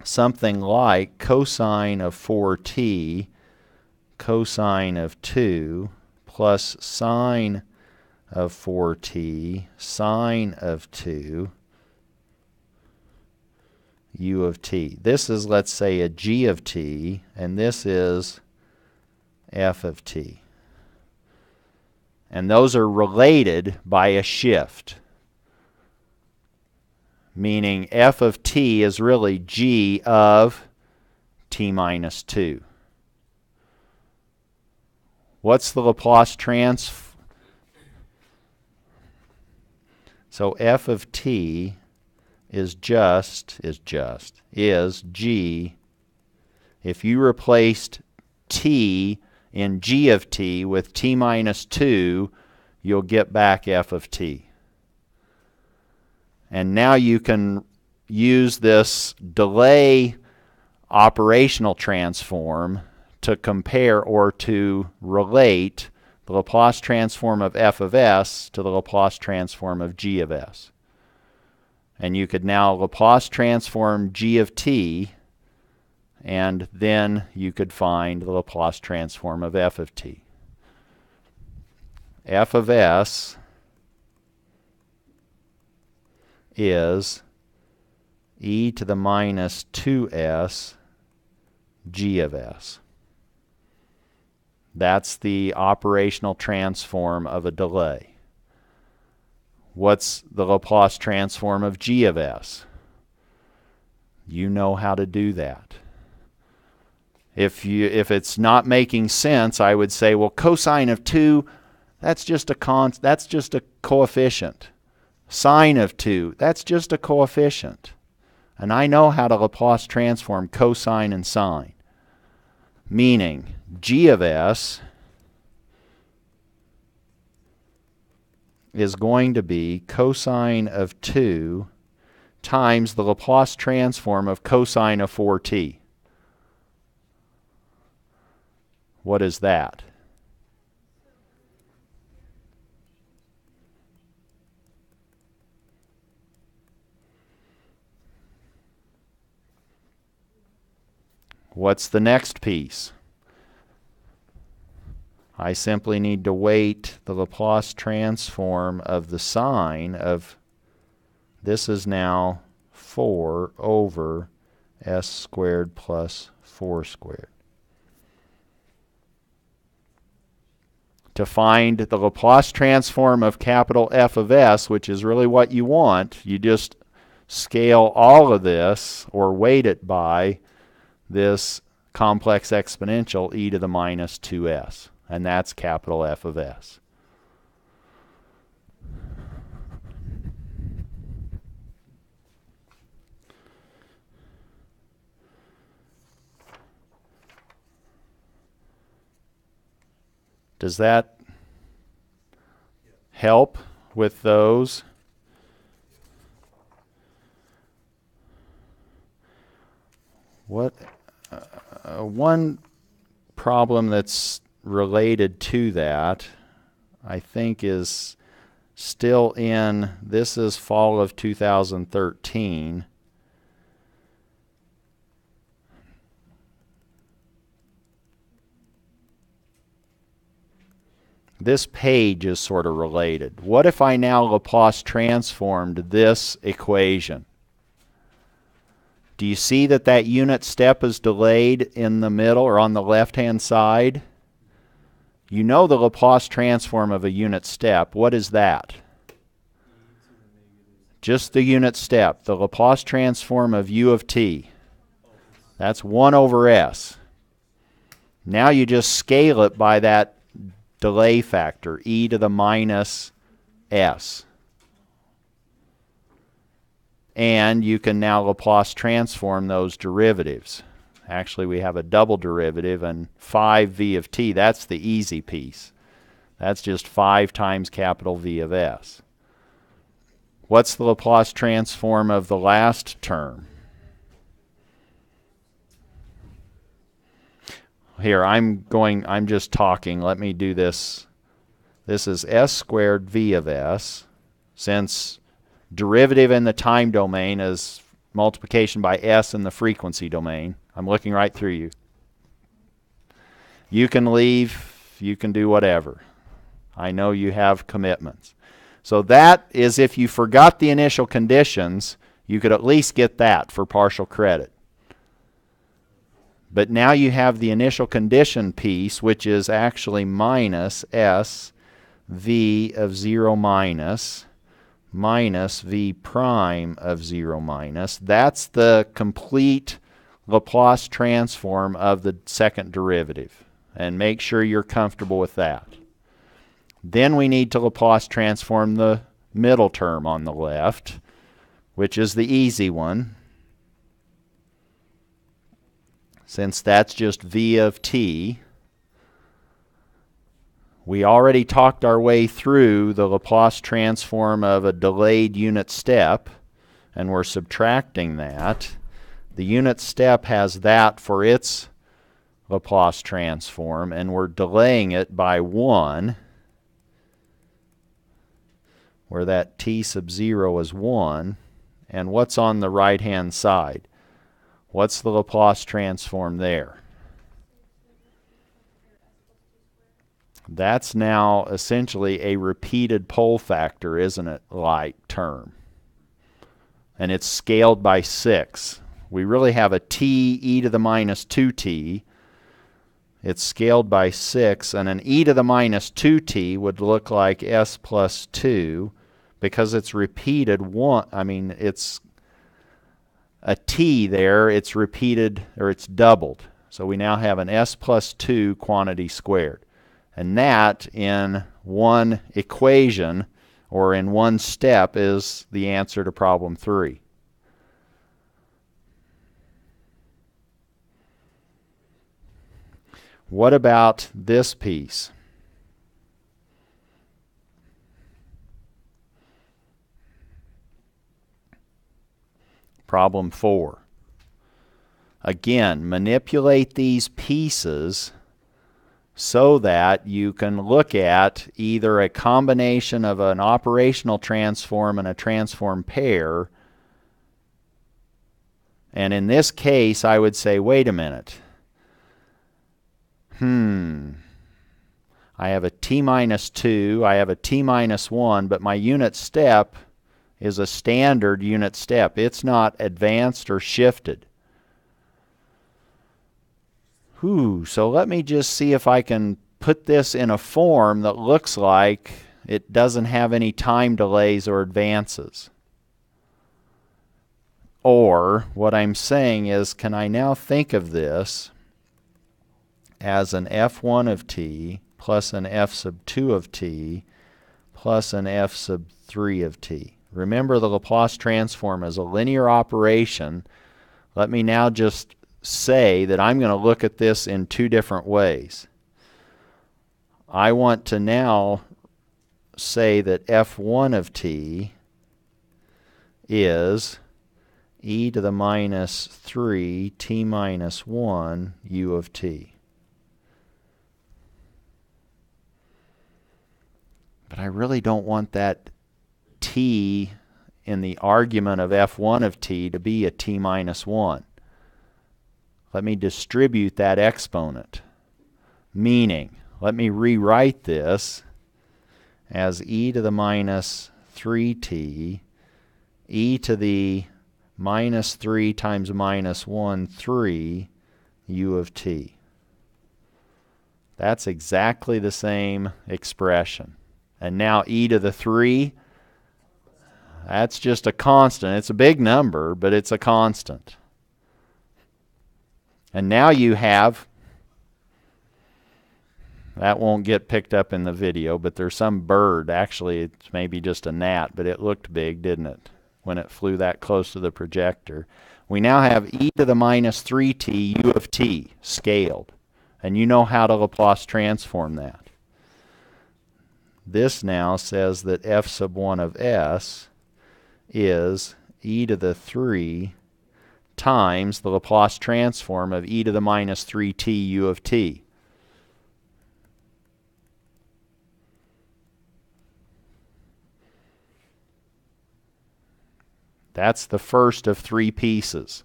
something like cosine of 4t cosine of 2 plus sine of 4t sine of 2 u of t. This is, let's say, a g of t, and this is f of t. And those are related by a shift, meaning f of t is really g of t minus 2. What's the Laplace transform? So f of t is g. If you replaced t in g of t with t minus 2, you'll get back f of t. And now you can use this delay operational transform to compare or to relate the Laplace transform of f of s to the Laplace transform of g of s. And you could now Laplace transform g of t, and then you could find the Laplace transform of f of t. F of s is e to the minus 2s g of s. That's the operational transform of a delay. What's the Laplace transform of g of s? You know how to do that. If it's not making sense, I would say, well, cosine of 2, that's just a coefficient. Sine of 2, that's just a coefficient. And I know how to Laplace transform cosine and sine. Meaning, g of s is going to be cosine of 2 times the Laplace transform of cosine of 4t. What is that? What's the next piece? I simply need to weight the Laplace transform of the sine of, this is now 4 over s squared plus 4 squared. To find the Laplace transform of capital F of s, which is really what you want, you just scale all of this, or weight it by this complex exponential e to the minus 2s. And that's capital F of s. Does that help with those? What one problem that's related to that, I think, is still in, this is fall of 2013. This page is sort of related. What if I now Laplace transformed this equation? Do you see that that unit step is delayed in the middle or on the left-hand side? You know the Laplace transform of a unit step. What is that? Just the unit step. The Laplace transform of u of t. That's 1 over s. Now you just scale it by that delay factor, e to the minus s. And you can now Laplace transform those derivatives. Actually, we have a double derivative, and 5v of t, that's the easy piece. That's just 5 times capital V of s. What's the Laplace transform of the last term? Here, I'm just talking. Let me do this. This is s squared v of s. Since derivative in the time domain is multiplication by s in the frequency domain, I'm looking right through you. You can leave, you can do whatever. I know you have commitments. So that is, if you forgot the initial conditions, you could at least get that for partial credit. But now you have the initial condition piece, which is actually minus s v of 0 minus v prime of 0 minus. That's the complete Laplace transform of the second derivative. And make sure you're comfortable with that. Then we need to Laplace transform the middle term on the left, which is the easy one, since that's just v of t. We already talked our way through the Laplace transform of a delayed unit step, and we're subtracting that. The unit step has that for its Laplace transform, and we're delaying it by 1, where that t sub 0 is 1. And what's on the right-hand side? What's the Laplace transform there? That's now essentially a repeated pole factor, isn't it, like term? And it's scaled by 6. We really have a t e to the minus 2t. It's scaled by 6, and an e to the minus 2t would look like s plus 2, because it's repeated one. I mean, it's a t there, it's repeated, or it's doubled. So we now have an s plus 2 quantity squared. And that, in one equation, or in one step, is the answer to problem 3. What about this piece? Problem 4. Again, manipulate these pieces so that you can look at either a combination of an operational transform and a transform pair. And in this case, I would say, wait a minute. I have a t minus 2, I have a t minus 1, but my unit step is a standard unit step. It's not advanced or shifted. So let me just see if I can put this in a form that looks like it doesn't have any time delays or advances. Or what I'm saying is, can I now think of this as an f1 of t plus an f sub 2 of t plus an f sub 3 of t? Remember, the Laplace transform is a linear operation. Let me now just say that I'm going to look at this in two different ways. I want to now say that f1 of t is e to the minus 3 t minus 1 u of t. But I really don't want that t in the argument of f1 of t to be a t minus 1. Let me distribute that exponent. Meaning, let me rewrite this as e to the minus 3t, e to the minus 3 times minus 1, 3 u of t. That's exactly the same expression. And now e to the 3, that's just a constant. It's a big number, but it's a constant. And now you have, that won't get picked up in the video, but there's some bird. Actually, it's maybe just a gnat, but it looked big, didn't it, when it flew that close to the projector. We now have e to the minus 3t u of t scaled. And you know how to Laplace transform that. This now says that f sub 1 of s is e to the 3 times the Laplace transform of e to the minus 3t u of t. That's the first of three pieces.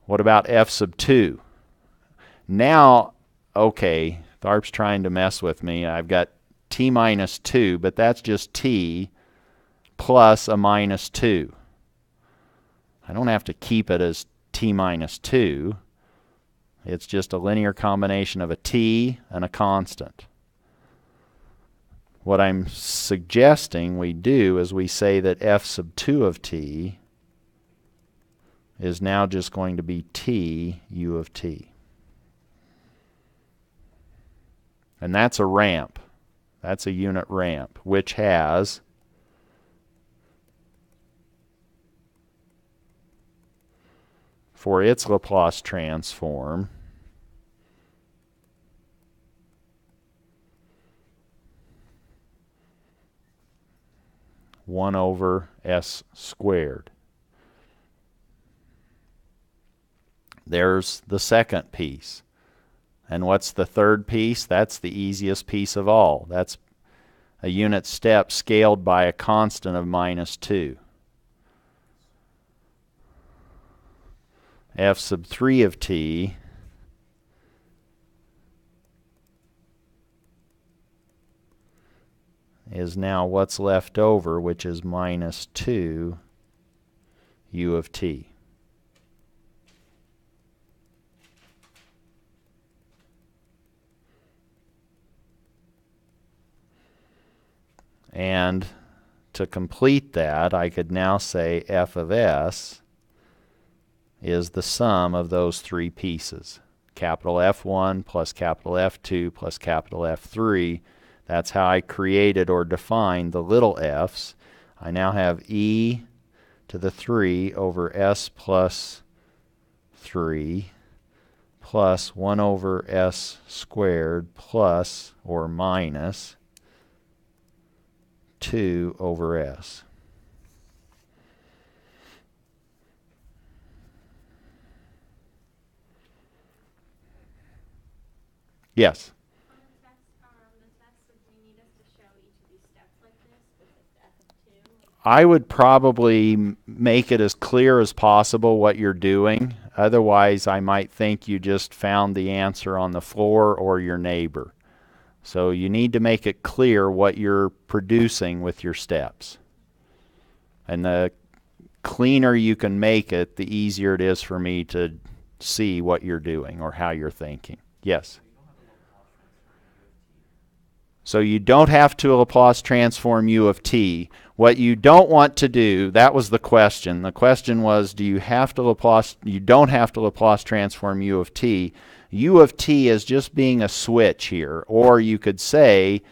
What about f sub 2? Now, okay, Tharp's trying to mess with me. I've got t minus 2, but that's just t plus a minus 2. I don't have to keep it as t minus 2. It's just a linear combination of a t and a constant. What I'm suggesting we do is we say that f sub 2 of t is now just going to be t u of t. And that's a ramp. That's a unit ramp, which has for its Laplace transform one over s squared. There's the second piece. And what's the third piece? That's the easiest piece of all. That's a unit step scaled by a constant of minus 2. F sub 3 of t is now what's left over, which is minus 2 u of t. And to complete that, I could now say f of s is the sum of those three pieces. Capital F1 plus capital F2 plus capital F3. That's how I created or defined the little f's. I now have e to the 3 over s plus 3 plus 1 over s squared plus or minus 2 over s. Yes? On the test, would you need us to show each of these steps like this with the f of 2? I would probably make it as clear as possible what you're doing. Otherwise, I might think you just found the answer on the floor or your neighbor. So you need to make it clear what you're producing with your steps. And the cleaner you can make it, the easier it is for me to see what you're doing or how you're thinking. Yes? So you don't have to Laplace transform U of t. What you don't want to do, that was the question. The question was, do you have to Laplace, you don't have to Laplace transform U of t. U of t is just being a switch here. Or you could say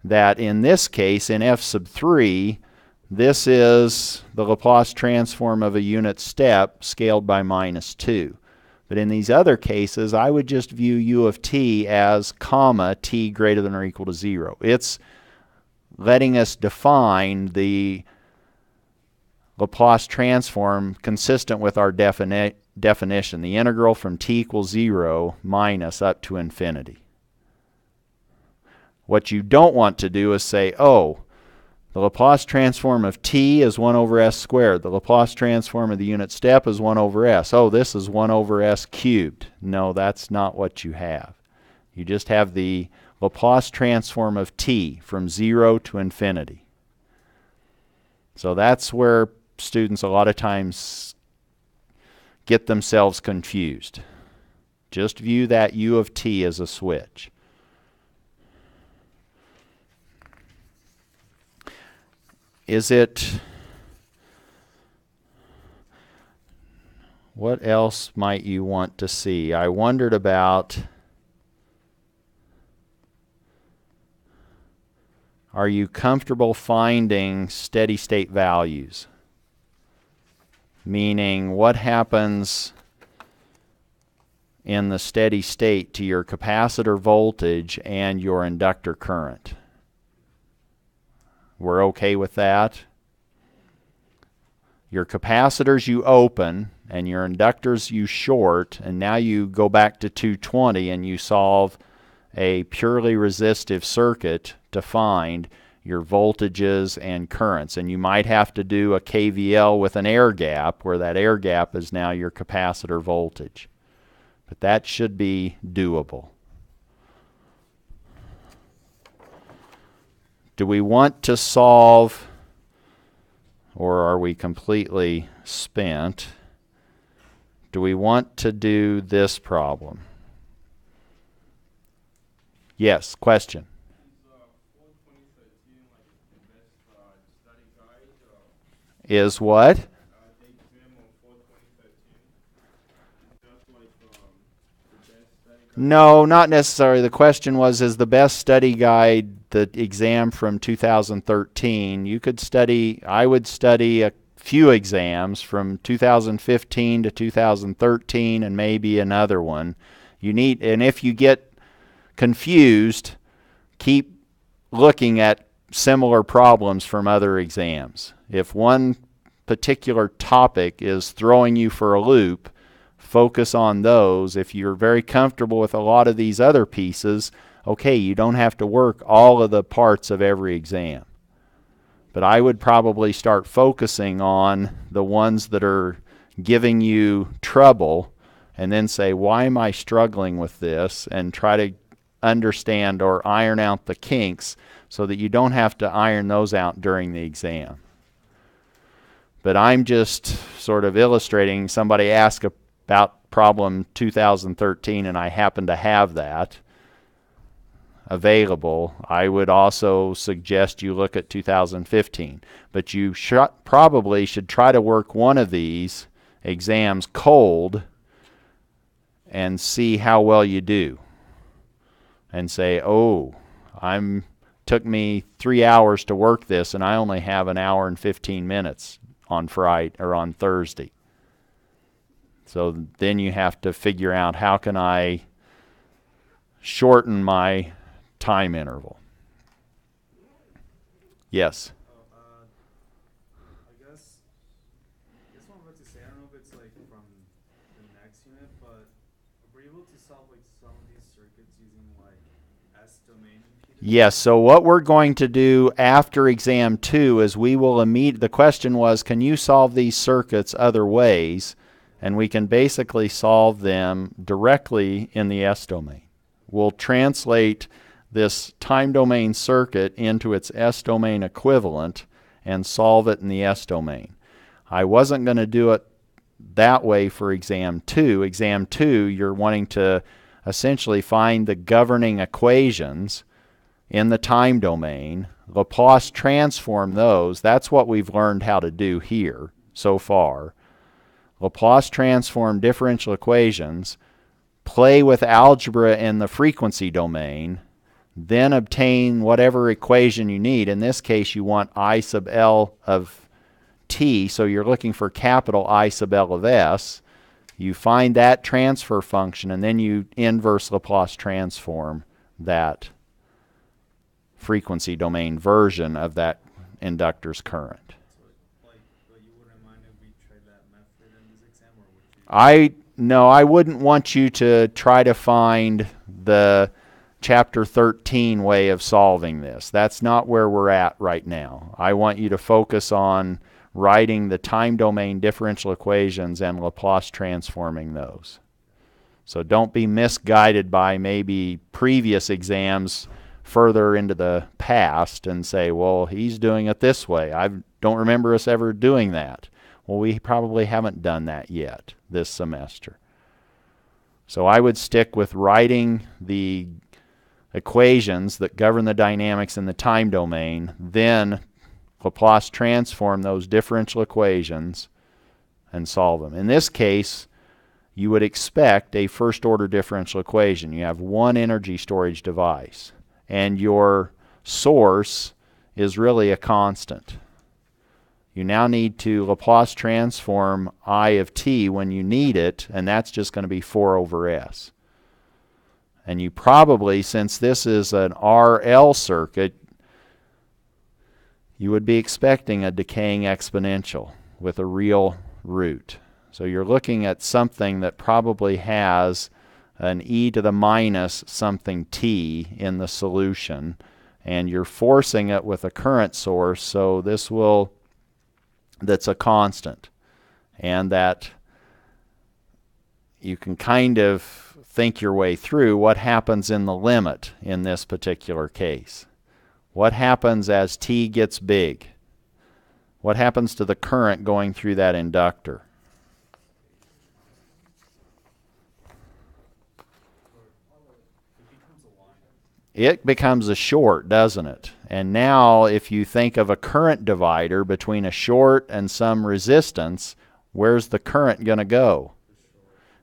that in this case, in f sub 3, this is the Laplace transform of a unit step scaled by minus 2. But in these other cases, I would just view U of t as comma t greater than or equal to 0. It's letting us define the Laplace transform consistent with our definition, the integral from t equals 0 minus up to infinity. What you don't want to do is say, oh, the Laplace transform of t is 1 over s squared. The Laplace transform of the unit step is 1 over s. Oh, this is 1 over s cubed. No, that's not what you have. You just have the Laplace transform of t from 0 to infinity. So that's where students a lot of times get themselves confused. Just view that U of t as a switch. Is it, what else might you want to see? I wondered about, are you comfortable finding steady state values? Meaning, what happens in the steady state to your capacitor voltage and your inductor current? We're okay with that. Your capacitors you open and your inductors you short, and now you go back to 220 and you solve a purely resistive circuit to find your voltages and currents. And you might have to do a KVL with an air gap, where that air gap is now your capacitor voltage. But that should be doable. Do we want to solve, or are we completely spent? Do we want to do this problem? Yes, question. Is what? No, not necessarily. The question was, is the best study guide the exam from 2013? You could study, I would study a few exams from 2015 to 2013 and maybe another one. You need, and if you get confused, keep looking at similar problems from other exams. If one particular topic is throwing you for a loop, focus on those. If you're very comfortable with a lot of these other pieces, okay, you don't have to work all of the parts of every exam. But I would probably start focusing on the ones that are giving you trouble and then say, why am I struggling with this? And try to understand or iron out the kinks so that you don't have to iron those out during the exam. But I'm just sort of illustrating. Somebody asked about problem 2013 and I happen to have that available. I would also suggest you look at 2015. But you probably should try to work one of these exams cold and see how well you do. And say, oh, took me 3 hours to work this and I only have an hour and 15 minutes on Friday or on Thursday. So then you have to figure out, how can I shorten my time interval? Yes? I guess what I'm about to say, I don't know if it's like from the next unit, but were you able to solve like some of these circuits using like S-domain impedance? Yes, so what we're going to do after exam 2 is we will the question was, can you solve these circuits other ways? and we can basically solve them directly in the S domain. We'll translate this time domain circuit into its S domain equivalent and solve it in the S domain. I wasn't going to do it that way for exam 2. Exam 2, you're wanting to essentially find the governing equations in the time domain, Laplace transform those. That's what we've learned how to do here so far. Laplace transform differential equations, play with algebra in the frequency domain, then obtain whatever equation you need. In this case, you want I sub L of t, so you're looking for capital I sub L of s. You find that transfer function, and then you inverse Laplace transform that frequency domain version of that inductor's current. So, but you wouldn't mind if we tried that method in this exam, or would you? No, I wouldn't want you to try to find the chapter 13 way of solving this. That's not where we're at right now. I want you to focus on writing the time domain differential equations and Laplace transforming those. So don't be misguided by maybe previous exams further into the past and say, well, he's doing it this way. I don't remember us ever doing that. Well, we probably haven't done that yet this semester. So I would stick with writing the equations that govern the dynamics in the time domain, then Laplace transform those differential equations and solve them. In this case, you would expect a first order differential equation. You have one energy storage device, and your source is really a constant. You now need to Laplace transform I of t when you need it, and that's just going to be 4 over s. And you probably, since this is an RL circuit, you would be expecting a decaying exponential with a real root. So you're looking at something that probably has an e to the minus something t in the solution, and you're forcing it with a current source, so this will, that's a constant, and that you can kind of think your way through what happens in the limit in this particular case. What happens as t gets big? What happens to the current going through that inductor? It becomes a short, doesn't it? And now if you think of a current divider between a short and some resistance, where's the current going to go?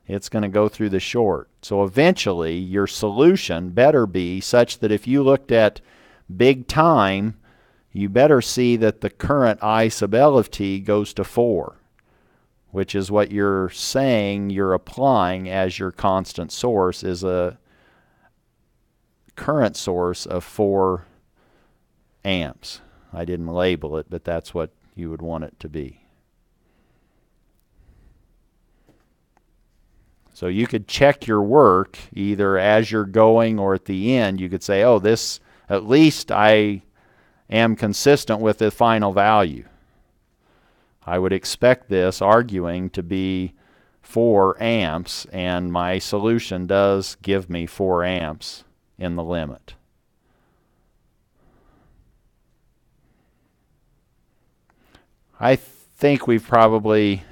It's going to go through the short. So eventually your solution better be such that if you looked at big time, you better see that the current I sub L of t goes to 4, which is what you're saying you're applying as your constant source, is a current source of 4 amps. I didn't label it, but that's what you would want it to be. So you could check your work either as you're going or at the end. You could say, oh, this, at least I am consistent with the final value. I would expect this arguing to be 4 amps, and my solution does give me 4 amps in the limit. I think we've probably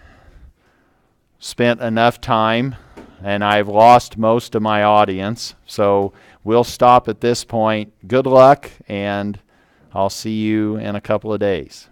spent enough time, and I've lost most of my audience, so we'll stop at this point. Good luck, and I'll see you in a couple of days.